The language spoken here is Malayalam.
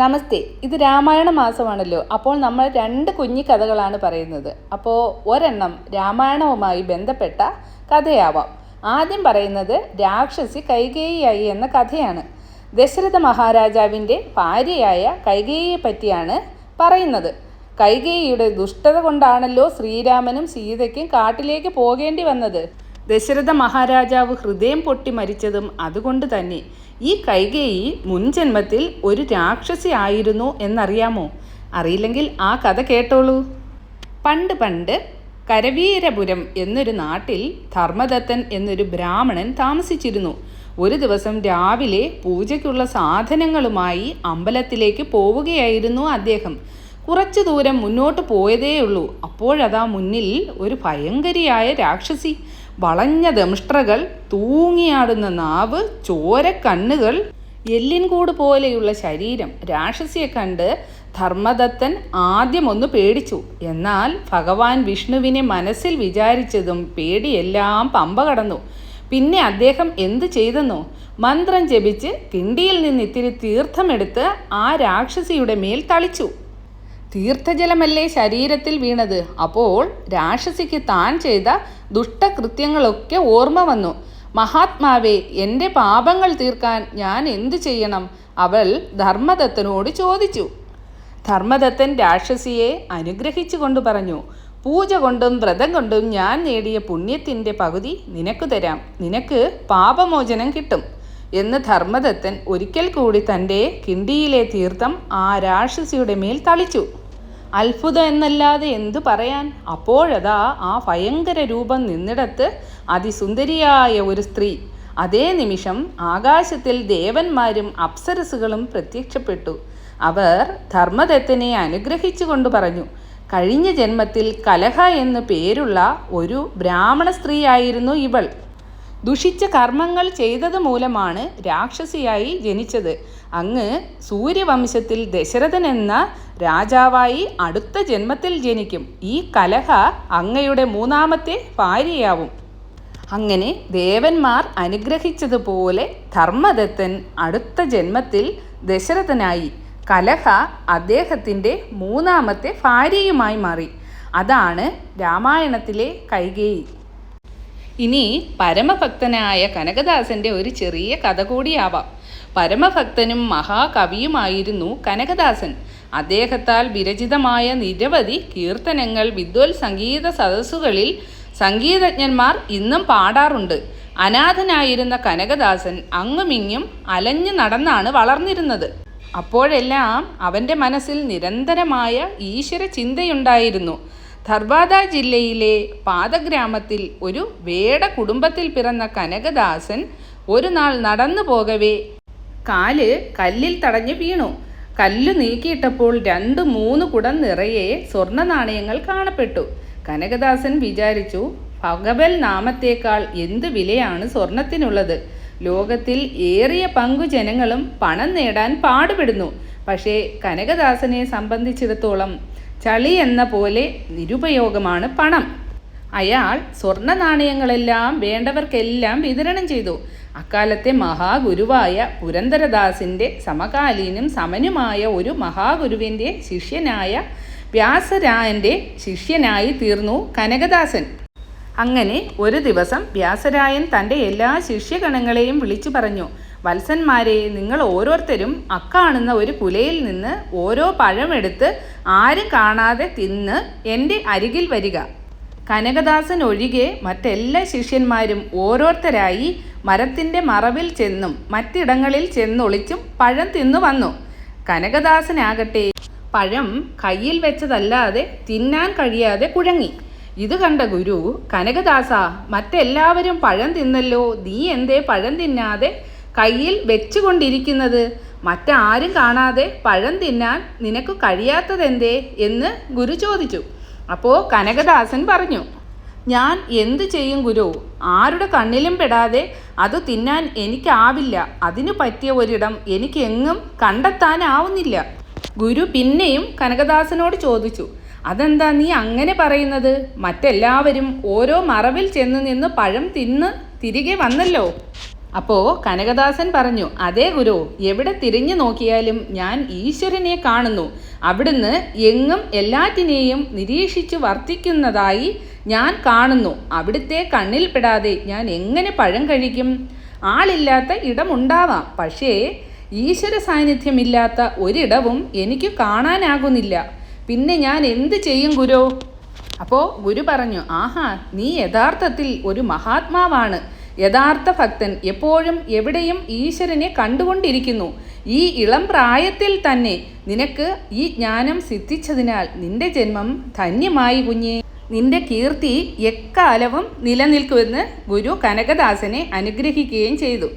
നമസ്തേ. ഇത് രാമായണ മാസമാണല്ലോ. അപ്പോൾ നമ്മൾ രണ്ട് കുഞ്ഞി കഥകളാണ് പറയുന്നത്. അപ്പോൾ ഒരെണ്ണം രാമായണവുമായി ബന്ധപ്പെട്ട കഥയാവാം. ആദ്യം പറയുന്നത് രാക്ഷസി കൈകേയിയായി എന്ന കഥയാണ്. ദശരഥ മഹാരാജാവിൻ്റെ ഭാര്യയായ കൈകേയിയെ പറ്റിയാണ് പറയുന്നത്. കൈകേയിയുടെ ദുഷ്ടത കൊണ്ടാണല്ലോ ശ്രീരാമനും സീതയ്ക്കും കാട്ടിലേക്ക് പോകേണ്ടി വന്നത്. ദശരഥ മഹാരാജാവ് ഹൃദയം പൊട്ടി മരിച്ചതും അതുകൊണ്ട് തന്നെ. ഈ കൈകേയി മുൻജന്മത്തിൽ ഒരു രാക്ഷസി ആയിരുന്നു എന്നറിയാമോ? അറിയില്ലെങ്കിൽ ആ കഥ കേട്ടോളൂ. പണ്ട് പണ്ട് കരവീരപുരം എന്നൊരു നാട്ടിൽ ധർമ്മദത്തൻ എന്നൊരു ബ്രാഹ്മണൻ താമസിച്ചിരുന്നു. ഒരു ദിവസം രാവിലെ പൂജയ്ക്കുള്ള സാധനങ്ങളുമായി അമ്പലത്തിലേക്ക് പോവുകയായിരുന്നു അദ്ദേഹം. കുറച്ചു ദൂരം മുന്നോട്ട് പോയതേയുള്ളൂ. അപ്പോഴതാ മുന്നിൽ ഒരു ഭയങ്കരിയായ രാക്ഷസി. വളഞ്ഞ ദംഷ്ട്രകൾ, തൂങ്ങിയാടുന്ന നാവ്, ചോരക്കണ്ണുകൾ, എല്ലിൻകൂട് പോലെയുള്ള ശരീരം. രാക്ഷസിയെ കണ്ട് ധർമ്മദത്തൻ ആദ്യം ഒന്ന് പേടിച്ചു. എന്നാൽ ഭഗവാൻ വിഷ്ണുവിനെ മനസ്സിൽ വിചാരിച്ചതും പേടിയെല്ലാം പമ്പ കടന്നു. പിന്നെ അദ്ദേഹം എന്തു ചെയ്തെന്നോ? മന്ത്രം ജപിച്ച് കിണ്ടിയിൽ നിന്ന് ഇത്തിരി തീർത്ഥമെടുത്ത് ആ രാക്ഷസിയുടെ മേൽ തളിച്ചു. തീർത്ഥജലമല്ലേ ശരീരത്തിൽ വീണത്. അപ്പോൾ രാക്ഷസിക്ക് താൻ ചെയ്ത ദുഷ്ടകൃത്യങ്ങളൊക്കെ ഓർമ്മ വന്നു. മഹാത്മാവേ, എൻ്റെ പാപങ്ങൾ തീർക്കാൻ ഞാൻ എന്തു ചെയ്യണം? അവൾ ധർമ്മദത്തനോട് ചോദിച്ചു. ധർമ്മദത്തൻ രാക്ഷസിയെ അനുഗ്രഹിച്ചു കൊണ്ട് പറഞ്ഞു, പൂജ കൊണ്ടും വ്രതം കൊണ്ടും ഞാൻ നേടിയ പുണ്യത്തിൻ്റെ പകുതി നിനക്ക് തരാം. നിനക്ക് പാപമോചനം കിട്ടും എന്ന് ധർമ്മദത്തൻ ഒരിക്കൽ കൂടി തൻ്റെ കിണ്ടിയിലെ തീർത്ഥം ആ രാക്ഷസിയുടെ മേൽ തളിച്ചു. അത്ഭുതം എന്നല്ലാതെ എന്തു പറയാൻ. അപ്പോഴതാ ആ ഭയങ്കര രൂപം നിന്നിടത്ത് അതിസുന്ദരിയായ ഒരു സ്ത്രീ. അതേ നിമിഷം ആകാശത്തിൽ ദേവന്മാരും അപ്സരസുകളും പ്രത്യക്ഷപ്പെട്ടു. അവർ ധർമ്മദത്തനെ അനുഗ്രഹിച്ചു കൊണ്ട് പറഞ്ഞു, കഴിഞ്ഞ ജന്മത്തിൽ കലഹ എന്നു പേരുള്ള ഒരു ബ്രാഹ്മണ സ്ത്രീയായിരുന്നു ഇവൾ. ദുഷിച്ച കർമ്മങ്ങൾ ചെയ്തത് മൂലമാണ് രാക്ഷസിയായി ജനിച്ചത്. അങ്ങ് സൂര്യവംശത്തിൽ ദശരഥൻ എന്ന രാജാവായി അടുത്ത ജന്മത്തിൽ ജനിക്കും. ഈ കലഹ അങ്ങയുടെ മൂന്നാമത്തെ ഭാര്യയാവും. അങ്ങനെ ദേവന്മാർ അനുഗ്രഹിച്ചതുപോലെ ധർമ്മദത്തൻ അടുത്ത ജന്മത്തിൽ ദശരഥനായി. കലഹ അദ്ദേഹത്തിൻ്റെ മൂന്നാമത്തെ ഭാര്യയുമായി മാറി. അതാണ് രാമായണത്തിലെ കൈകേയി. ഇനി പരമഭക്തനായ കനകദാസൻ്റെ ഒരു ചെറിയ കഥ കൂടിയാവാം. പരമഭക്തനും മഹാകവിയുമായിരുന്നു കനകദാസൻ. അദ്ദേഹത്താൽ വിരചിതമായ നിരവധി കീർത്തനങ്ങൾ വിദ്വൽ സംഗീത സദസ്സുകളിൽ സംഗീതജ്ഞന്മാർ ഇന്നും പാടാറുണ്ട്. അനാഥനായിരുന്ന കനകദാസൻ അങ്ങുമിങ്ങും അലഞ്ഞു നടന്നാണ് വളർന്നിരുന്നത്. അപ്പോഴെല്ലാം അവൻ്റെ മനസ്സിൽ നിരന്തരമായ ഈശ്വര ചിന്തയുണ്ടായിരുന്നു. ധർവാദ ജില്ലയിലെ പാതഗ്രാമത്തിൽ ഒരു വേട കുടുംബത്തിൽ പിറന്ന കനകദാസൻ ഒരു നാൾ നടന്നു പോകവേ കാല് കല്ലിൽ തടഞ്ഞു വീണു. കല്ല് നീക്കിയിട്ടപ്പോൾ 2-3 കുടം നിറയെ സ്വർണ്ണ നാണയങ്ങൾ കാണപ്പെട്ടു. കനകദാസൻ വിചാരിച്ചു, ഭഗവൽ നാമത്തേക്കാൾ എന്ത് വിലയാണ് സ്വർണത്തിനുള്ളത്. ലോകത്തിൽ ഏറിയ പങ്കു ജനങ്ങളും പണം നേടാൻ പാടുപെടുന്നു. പക്ഷേ കനകദാസനെ സംബന്ധിച്ചിടത്തോളം ചളി എന്ന പോലെ നിരുപയോഗമാണ് പണം. അയാൾ സ്വർണ്ണ നാണയങ്ങളെല്ലാം വേണ്ടവർക്കെല്ലാം വിതരണം ചെയ്തു. അക്കാലത്തെ മഹാഗുരുവായ പുരന്ദരദാസിൻ്റെ സമകാലീനും സമനുമായ ഒരു മഹാഗുരുവിൻ്റെ ശിഷ്യനായ വ്യാസരായൻ്റെ ശിഷ്യനായി തീർന്നു കനകദാസൻ. അങ്ങനെ ഒരു ദിവസം വ്യാസരായൻ തൻ്റെ എല്ലാ ശിഷ്യഗണങ്ങളെയും വിളിച്ചു പറഞ്ഞു, വത്സന്മാരെ, നിങ്ങൾ ഓരോരുത്തരും അക്കാണുന്ന ഒരു കുലയിൽ നിന്ന് ഓരോ പഴമെടുത്ത് ആരും കാണാതെ തിന്ന് എൻ്റെ അരികിൽ വരിക. കനകദാസൻ ഒഴികെ മറ്റെല്ലാ ശിഷ്യന്മാരും ഓരോരുത്തരായി മരത്തിൻ്റെ മറവിൽ ചെന്നും മറ്റിടങ്ങളിൽ ചെന്നൊളിച്ചും പഴം തിന്നു വന്നു. കനകദാസനാകട്ടെ പഴം കയ്യിൽ വെച്ചതല്ലാതെ തിന്നാൻ കഴിയാതെ കുഴങ്ങി. ഇത് കണ്ട ഗുരു, കനകദാസ, മറ്റെല്ലാവരും പഴം തിന്നല്ലോ, നീ എന്തേ പഴം തിന്നാതെ കയ്യിൽ വെച്ചുകൊണ്ടിരിക്കുന്നത്? മറ്റാരും കാണാതെ പഴം തിന്നാൻ നിനക്ക് കഴിയാത്തതെന്തേ എന്ന് ഗുരു ചോദിച്ചു. അപ്പോൾ കനകദാസൻ പറഞ്ഞു, ഞാൻ എന്തു ചെയ്യും ഗുരു? ആരുടെ കണ്ണിലും പെടാതെ അത് തിന്നാൻ എനിക്കാവില്ല. അതിനു പറ്റിയ ഒരിടം എനിക്ക് എങ്ങും കണ്ടെത്താനാവുന്നില്ല. ഗുരു പിന്നെയും കനകദാസനോട് ചോദിച്ചു, അതെന്താ നീ അങ്ങനെ പറയുന്നത്? മറ്റെല്ലാവരും ഓരോ മറവിൽ ചെന്ന് നിന്ന് പഴം തിന്ന് തിരികെ വന്നല്ലോ. അപ്പോൾ കനകദാസൻ പറഞ്ഞു, അതേ ഗുരു, എവിടെ തിരിഞ്ഞു നോക്കിയാലും ഞാൻ ഈശ്വരനെ കാണുന്നു. അവിടുന്ന് എങ്ങും എല്ലാറ്റിനെയും നിരീക്ഷിച്ചു വർത്തിക്കുന്നതായി ഞാൻ കാണുന്നു. അവിടുത്തെ കണ്ണിൽപ്പെടാതെ ഞാൻ എങ്ങനെ പഴം കഴിക്കും? ആളില്ലാത്ത ഇടമുണ്ടാവാം, പക്ഷേ ഈശ്വര സാന്നിധ്യമില്ലാത്ത ഒരിടവും എനിക്ക് കാണാനാകുന്നില്ല. പിന്നെ ഞാൻ എന്ത് ചെയ്യും ഗുരു? അപ്പോൾ ഗുരു പറഞ്ഞു, ആഹാ, നീ യഥാർത്ഥത്തിൽ ഒരു മഹാത്മാവാണ്. യഥാർത്ഥ ഭക്തൻ എപ്പോഴും എവിടെയും ഈശ്വരനെ കണ്ടുകൊണ്ടിരിക്കുന്നു. ഈ ഇളം പ്രായത്തിൽ തന്നെ നിനക്ക് ഈ ജ്ഞാനം സിദ്ധിച്ചതിനാൽ നിന്റെ ജന്മം ധന്യമായി കുഞ്ഞേ. നിന്റെ കീർത്തി എക്കാലവും നിലനിൽക്കുമെന്ന് ഗുരു കനകദാസനെ അനുഗ്രഹിക്കുകയും ചെയ്തു.